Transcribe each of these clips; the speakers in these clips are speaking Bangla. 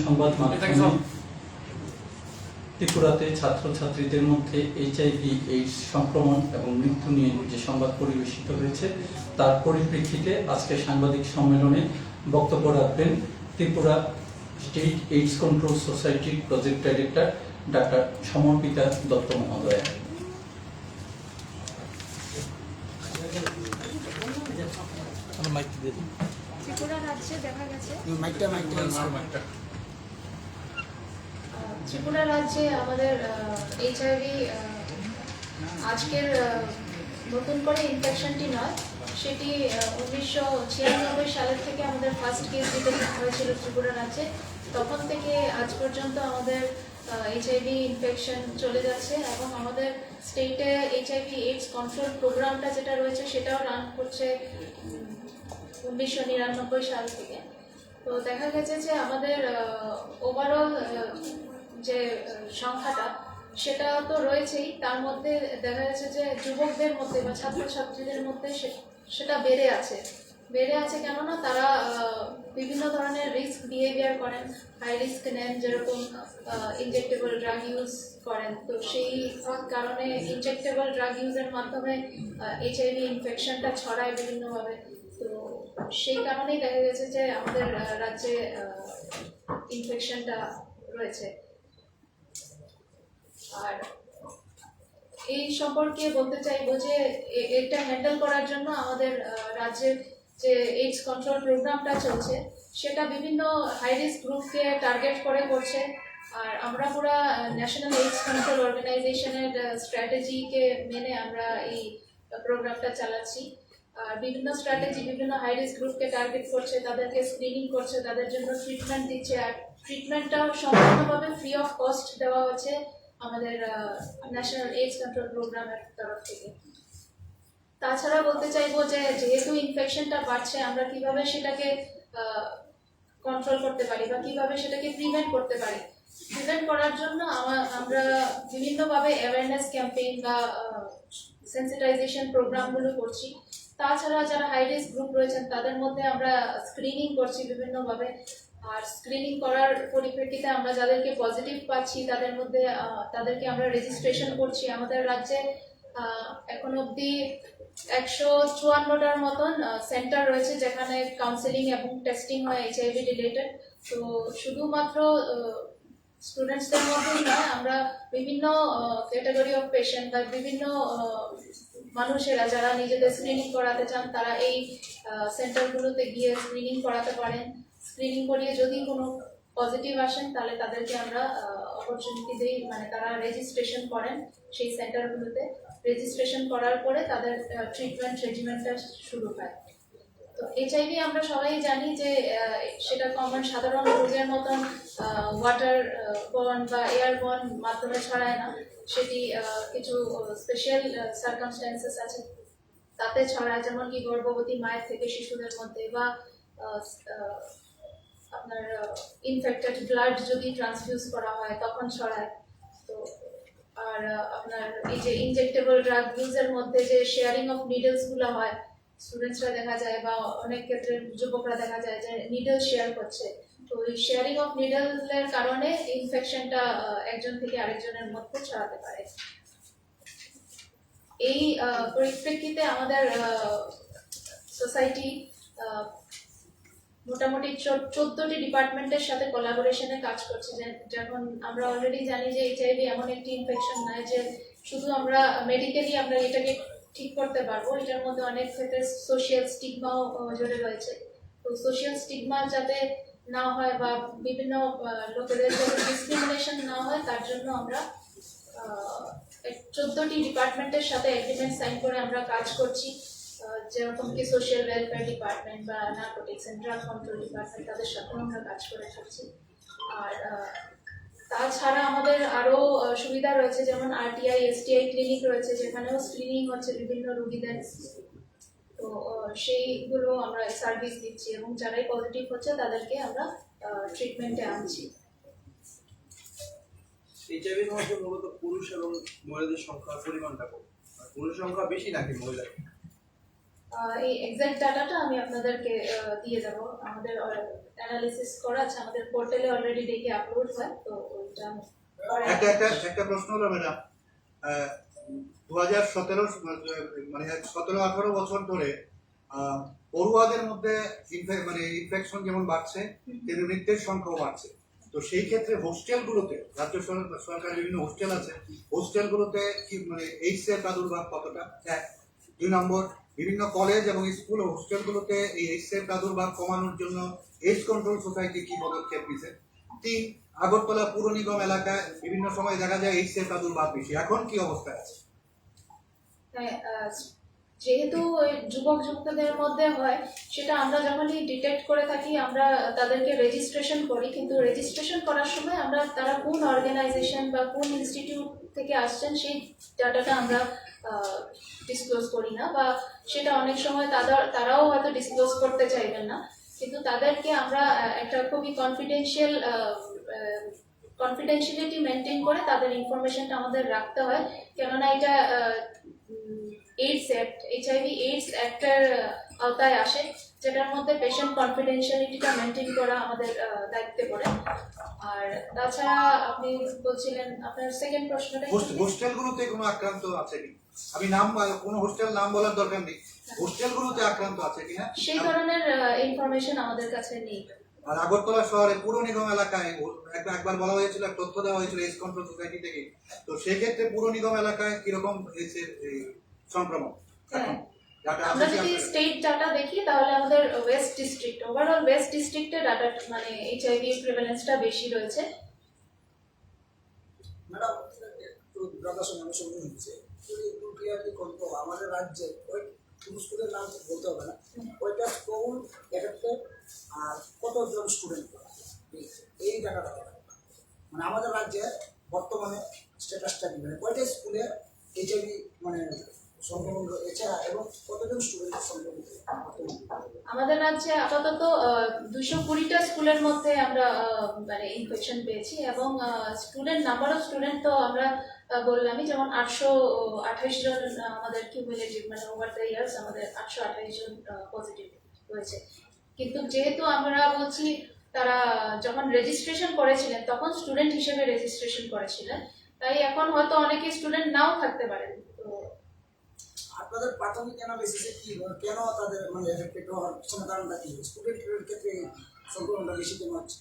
সংবাদ মাধ্যমে ত্রিপুরাতে ছাত্রছাত্রীদের মধ্যে এইচআইভি এইডস সংক্রমণ এবং মৃত্যু নিয়ে যে সংবাদ পরিবেশিত হয়েছে তার পরিপ্রেক্ষিতে আজকে সাংবাদিক সম্মেলনে বক্তব্য রাখবেন ত্রিপুরা স্টেট এইডস কন্ট্রোল সোসাইটির project director doctor Samarpita Dutta মহোদয়া। ত্রিপুরা রাজ্যে দেখা গেছে ত্রিপুরা রাজ্যে আমাদের এইচআইভি আজকের নতুন করে ইনফেকশনটি নয়, সেটি 1996 সালের থেকে আমাদের ফার্স্ট কেস ডিটেক্ট হয়েছিল ত্রিপুরা রাজ্যে। তখন থেকে আজ পর্যন্ত আমাদের এইচআইভি ইনফেকশন চলে যাচ্ছে এবং আমাদের স্টেটে এইচআইভি এইডস কন্ট্রোল প্রোগ্রামটা যেটা রয়েছে সেটাও রান করছে 1999 সাল থেকে। তো দেখা গেছে যে আমাদের ওভারঅল যে সংখ্যাটা সেটা তো রয়েছেই, তার মধ্যে দেখা যাচ্ছে যে যুবকদের মধ্যে বা ছাত্রছাত্রীদের মধ্যে সেটা বেড়ে আছে। কেননা তারা বিভিন্ন ধরনের রিস্ক বিহেভিয়ার করেন, হাই রিস্ক নেন, যেরকম ইনজেক্টেবল ড্রাগ ইউজ করেন। তো সেই কারণে ইনজেক্টেবল ড্রাগ ইউজের মাধ্যমে এইচআইভি ইনফেকশনটা ছড়ায় বিভিন্নভাবে। তো সেই কারণেই দেখা গেছে যে আমাদের রাজ্যে ইনফেকশনটা রয়েছে। আর এই সম্পর্কে বলতে চাইবো যে এটা হ্যান্ডেল করার জন্য আমাদের রাজ্যের যে এইডস কন্ট্রোল প্রোগ্রামটা চলছে সেটা বিভিন্ন হাই রিস্ক গ্রুপকে টার্গেট করে করছে। আর আমরা পুরো ন্যাশনাল এইডস কন্ট্রোল অর্গানাইজেশনের স্ট্র্যাটেজিকে মেনে আমরা এই প্রোগ্রামটা চালাচ্ছি। আর বিভিন্ন স্ট্র্যাটেজি বিভিন্ন হাই রিস্ক গ্রুপকে টার্গেট করছে, তাদেরকে স্ক্রিনিং করছে, তাদের জন্য ট্রিটমেন্ট দিচ্ছে। আর ট্রিটমেন্টটাও সম্পূর্ণভাবে ফ্রি অফ কস্ট দেওয়া হচ্ছে আমাদের ন্যাশনাল এইডস কন্ট্রোল প্রোগ্রামের তরফ থেকে। তাছাড়া বলতে চাইবো যে যেহেতু ইনফেকশনটা বাড়ছে, আমরা কিভাবে সেটাকে কন্ট্রোল করতে পারি বা কিভাবে সেটাকে প্রিভেন্ট করতে পারি। প্রিভেন্ট করার জন্য আমরা বিভিন্নভাবে অ্যাওয়ারনেস ক্যাম্পেইন বা সেন্সিটাইজেশন প্রোগ্রামগুলো করছি। তাছাড়া যারা হাই রিস্ক গ্রুপ রয়েছেন তাদের মধ্যে আমরা স্ক্রিনিং করছি বিভিন্নভাবে। আর স্ক্রিনিং করার পরিপ্রেক্ষিতে আমরা যাদেরকে পজিটিভ পাচ্ছি তাদেরকে আমরা রেজিস্ট্রেশন করছি। আমাদের রাজ্যে এখন অবধি 154টার মতন সেন্টার রয়েছে যেখানে কাউন্সেলিং এবং টেস্টিং হয় এইচআইভি রিলেটেড। তো শুধুমাত্র স্টুডেন্টসদের মধ্যেই নয়, আমরা বিভিন্ন ক্যাটাগরি অফ পেশেন্ট বা বিভিন্ন মানুষেরা যারা নিজেদের স্ক্রিনিং করাতে চান তারা এই সেন্টারগুলোতে গিয়ে স্ক্রিনিং করাতে পারেন। স্ক্রিনিং করিয়ে যদি কোনো পজিটিভ আসেন তাহলে তাদেরকে আমরা অপরচুনিটি দিই, মানে তারা রেজিস্ট্রেশন করেন সেই সেন্টারগুলোতে। রেজিস্ট্রেশন করার পরে তাদের ট্রিটমেন্ট রেজিমেন্টটা শুরু হয়। তো এইচআইভি আমরা সবাই জানি যে সেটা কমন সাধারণ রোগের মতন ওয়াটার বর্ন বা এয়ার বর্ন মাধ্যমে ছড়ায় না, সেটি কিছু স্পেশাল সার্কামস্ট্যান্সেস আছে তাতে ছড়ায়, যেমন কি গর্ভবতী মায়ের থেকে শিশুদের মধ্যে, বা আপনার ইনফেক্টেড ব্লাড যদি ট্রান্সফিউজ করা হয় তখন ছড়ায়। তো আর আপনার এই যে ইনজেক্টেবল ড্রাগ ইউজের মধ্যে যে শেয়ারিং অফ নিডলসগুলো হয়, স্টুডেন্টসরা দেখা যায় বা অনেক ক্ষেত্রে যুবকরা দেখা যায় যে নিডল শেয়ার করছে। তো এই শেয়ারিং অফ নিডলের কারণে ইনফেকশনটা একজন থেকে আরেকজনের মধ্যে ছড়াতে পারে। এই পরিপ্রেক্ষিতে আমাদের সোসাইটি মোটামুটি 14টি ডিপার্টমেন্টের সাথে কোলাবোরেশনে কাজ করছে। যেমন আমরা অলরেডি জানি যে এইচআইভি এমন একটি ইনফেকশন নয় যে শুধু আমরা মেডিকেলি আমরা এটাকে ঠিক করতে পারবো, এটার মধ্যে অনেক ক্ষেত্রে সোশিয়াল স্টিগমাও জড়িত রয়েছে। তো সোশিয়াল স্টিগমা যাতে না হয় বা বিভিন্ন লোকেদের যাতে ডিসক্রিমিনেশন না হয় তার জন্য আমরা 14টি ডিপার্টমেন্টের সাথে এগ্রিমেন্ট সাইন করে আমরা কাজ করছি, যেরকম কি সোশ্যাল ওয়েলফেয়ার ডিপার্টমেন্ট বা narcotics and drug control department, তাদের সাথে আমরা কাজ করে থাকছি। আর তাছাড়া আমাদের আরও সুবিধা রয়েছে, যেমন আরটিআই এসটিআই ক্লিনিক রয়েছে যেখানেও স্ক্রিনিং হচ্ছে বিভিন্ন রোগীদের। তো সেইগুলো আমরা সার্ভিস দিচ্ছি এবং যারাই পজিটিভ হচ্ছে তাদেরকে আমরা ট্রিটমেন্টে আনছি। এইচআইভির মধ্যে মূলত পুরুষ এবং মহিলাদের সংখ্যা পরিমাণটা কম, পুরুষ সংখ্যা বেশি নাকি মহিলাদের? এই এক্সাক্ট ডাটাটা আমি আপনাদেরকে দিয়ে দেবো। আমাদের অ্যানালিসিস করা আছে, আমাদের পোর্টালে অলরেডি ডেকে আপলোড হয়, তো ওইটা আমি একটা প্রশ্ন হলো ম্যাডাম, 2017 মানে 17-18 বছর ধরে পড়ুয়াদের মধ্যে ইনফেকশন যেমন বাড়ছে তেমনি মৃত্যুর সংখ্যাও বাড়ছে। তো সেই ক্ষেত্রে হোস্টেলগুলোতে, রাজ্য সরকারের বিভিন্ন হোস্টেল আছে, হোস্টেলগুলোতে কি এইডস এর প্রাদুর্ভাব কতটা? এক। 2 নম্বর, বিভিন্ন কলেজ এবং স্কুল ও হোস্টেলগুলোতে এই এইডস এর প্রাদুর্ভাব কমানোর জন্য এইডস কন্ট্রোল সোসাইটি কি পদক্ষেপ নিছে? 3, আগরতলা পুর নিগম এলাকায় বিভিন্ন সময় দেখা যায় এইডস এর প্রাদুর্ভাব বেশি, এখন কি অবস্থায় আছে? যেহেতু যুবক যুবতীদের মধ্যে হয়, সেটা আমরা যখনই ডিটেক্ট করে থাকি আমরা তাদেরকে রেজিস্ট্রেশন করি, কিন্তু রেজিস্ট্রেশন করার সময় আমরা তারা কোন অর্গানাইজেশন বা কোন ইনস্টিটিউট থেকে আসছেন সেই ডাটাটা আমরা ডিসক্লোজ করি না, বা সেটা অনেক সময় তারাও হয়তো ডিসক্লোজ করতে চাইবেন না, কিন্তু তাদেরকে আমরা একটা খুবই কনফিডেন্সিয়ালিটি মেনটেন করে তাদের ইনফরমেশনটা আমাদের রাখতে হয়, কেননা এটা এইডস অ্যাক্ট, এইচআইভি এইডস অ্যাক্টের আওতায় আসে, যেটার মধ্যে পেশেন্ট কনফিডেন্সিয়ালিটিটা মেনটেন করা আমাদের দায়িত্বে পড়ে। আর তাছাড়া আপনি বলছিলেন আপনার সেকেন্ড প্রশ্নটা হোস্টেলগুলোতে কোনো আক্রান্ত আছে কি? আমি কোনো হোস্টেল নাম বলার দরকার নেই, হোস্টেলগুলোতে আক্রান্ত আছে কিনা সেই ধরনের ইনফরমেশন আমাদের কাছে নেই। আর আগরতলা শহরে পুর নিগম এলাকায় একবার বলা হয়েছিল, তথ্য দেওয়া হয়েছিল এইডস কন্ট্রোল সোসাইটি থেকে, তো সেক্ষেত্রে পুর নিগম এলাকায় কিরকম হয়েছে সংক্রমণ? আমরা যদি স্টেট ডাটা দেখি তাহলে আমাদের ওয়েস্ট ডিস্ট্রিক্ট, ওভারঅল ওয়েস্ট ডিস্ট্রিক্টে ডাটা মানে এইচআইভি প্রিভ্যালেন্সটা বেশি রয়েছে। ম্যাডাম একটু ব্রাদার্স মানুষের মনে হচ্ছে যদি একটু ক্লিয়ারলি করতো আমাদের রাজ্যে ওই স্কুলের নাম বলতে হবে না, ওইটা স্কুল এফেক্টেড আর কতজন স্টুডেন্ট এই ডাটাটা মানে আমাদের রাজ্যে বর্তমানে স্ট্যাটাসটা কি, মানে কয়টা স্কুলে এইচআইভি মানে সংক্রমণ এছাড়া এবং কতজন স্টুডেন্ট সংক্রমণ? আমাদের রাজ্যে আপাতত 220টা স্কুলের মধ্যে আমরা মানে ইনফেকশন পেয়েছি, এবং স্টুডেন্ট নাম্বার অফ স্টুডেন্ট তো আমরা বললামই, যেমন 828 জন আমাদের কিউমুলেটিভ মানে ওভার দ্য ইয়ার্স আমাদের 828 জন পজিটিভ হয়েছে। কিন্তু যেহেতু আমরা বলছি তারা যখন রেজিস্ট্রেশন করেছিলেন তখন স্টুডেন্ট হিসেবে রেজিস্ট্রেশন করেছিলেন, তাই এখন হয়তো অনেকে স্টুডেন্ট নাও থাকতে পারেন। তো আপনাদের প্রাথমিক অ্যানালিসিসে কি কেন তাদের মানে এফেক্টেড হওয়ার পিছনে কারণটা কি? স্টুডেন্টের ক্ষেত্রে সংক্রমণটা বেশি কেন হচ্ছে?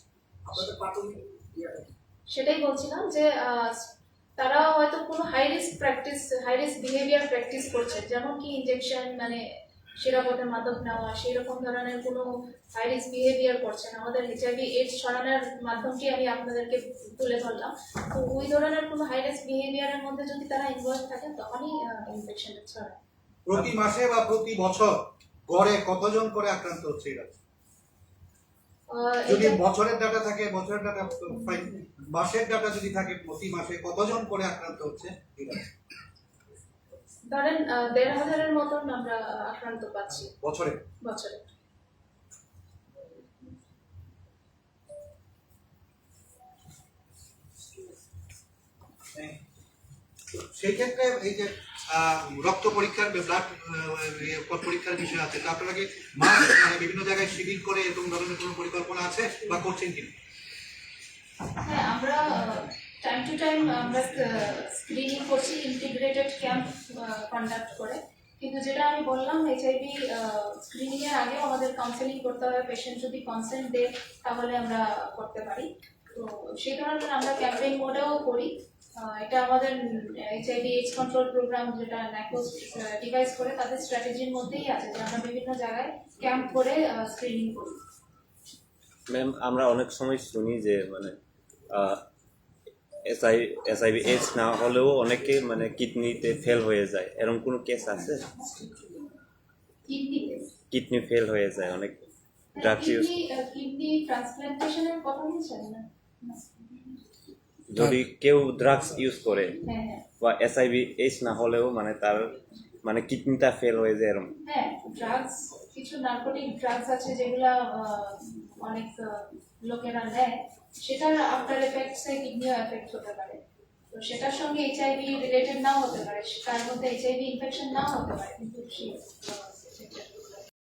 আপনাদের প্রাথমিক ইয়েটা কি? সেটাই বলছিলাম যে তারা হয়তো কোনো হাই রিস্ক বিহেভিয়ার প্র্যাকটিস করছে, যেমন কি ইনজেকশন মানে সেরা পথে মাদক নেওয়া, সেই রকম ধরনের কোনো হাই রিস্ক বিহেভিয়ার করছেন। আমাদের এইচআইভি এইডস ছড়ানোর মাধ্যমটি আমি আপনাদেরকে তুলে ধরলাম, তো ওই ধরনের কোনো হাই রিস্ক বিহেভিয়ারের মধ্যে যদি তারা ইনভলভ থাকেন তখনই ইনফেকশনটা ছড়ায়। প্রতি মাসে বা প্রতি বছর গড়ে কতজন করে আক্রান্ত হচ্ছে এরা? যদি বছরের ডাটা থাকে বছরের ডাটা, মাসের ডাটা যদি থাকে প্রতি মাসে কতজন করে আক্রান্ত হচ্ছে এরা? ধরেন 1,500-এর মতন আমরা আক্রান্ত পাচ্ছি বছরে। সেই ক্ষেত্রে এই যে রক্ত পরীক্ষার ব্লাড পরীক্ষার বিষয় আছে, তো আপনারা কি মানে বিভিন্ন জায়গায় শিবির করে এরকম ধরনের কোনো পরিকল্পনা আছে বা করছেন কি? হ্যাঁ, আমরা টাইম টু টাইম আমরা স্ক্রিনিং করছি, ইন্টিগ্রেটেড ক্যাম্প কন্ডাক্ট করে, কিন্তু যেটা আমি বললাম এইচআইভি স্ক্রিনিং এর আগেও আমাদের কাউন্সেলিং করতে হবে, পেশেন্ট যদি কনসেন্ট দেয় তাহলে আমরা করতে পারি। তো সেই ধরনের আমরা ক্যাম্পেইন মোডেও করি। এটা আমাদের এইচআইভি এইডস কন্ট্রোল প্রোগ্রাম যেটা ন্যাকোস ডিভাইস করে তাদের স্ট্র্যাটেজির মধ্যেই আছে যে আমরা বিভিন্ন জায়গায় ক্যাম্প করে স্ক্রিনিং করি। ম্যাম, আমরা অনেক সময় শুনি যে মানে এসআইভি এইডস না হলেও অনেকে মানে কিডনিতে ফেল হয়ে যায়, এরকম কোনো কেস আছে? কিডনি ফেল হয়ে যায় অনেক ড্রাগস ইউজ। কিডনি ট্রান্সপ্লান্টেশনের কথা বলছেন না? যদি কেউ ড্রাগস ইউজ করে বা এসআইভি এইডস না হলেও মানে তার মানে কিডনিটা ফেল হয়ে যায় এরকম? হ্যাঁ, ড্রাগস, কিছু নার্কোটিক ড্রাগস আছে যেগুলা অনেক লোকেরা নেয়, সেটার আফটার এফেক্টসে কিডনিও এফেক্ট হতে পারে। তো সেটার সঙ্গে এইচআইভি রিলেটেড নাও হতে পারে, তার মধ্যে এইচআইভি ইনফেকশন নাও হতে পারে, কিন্তু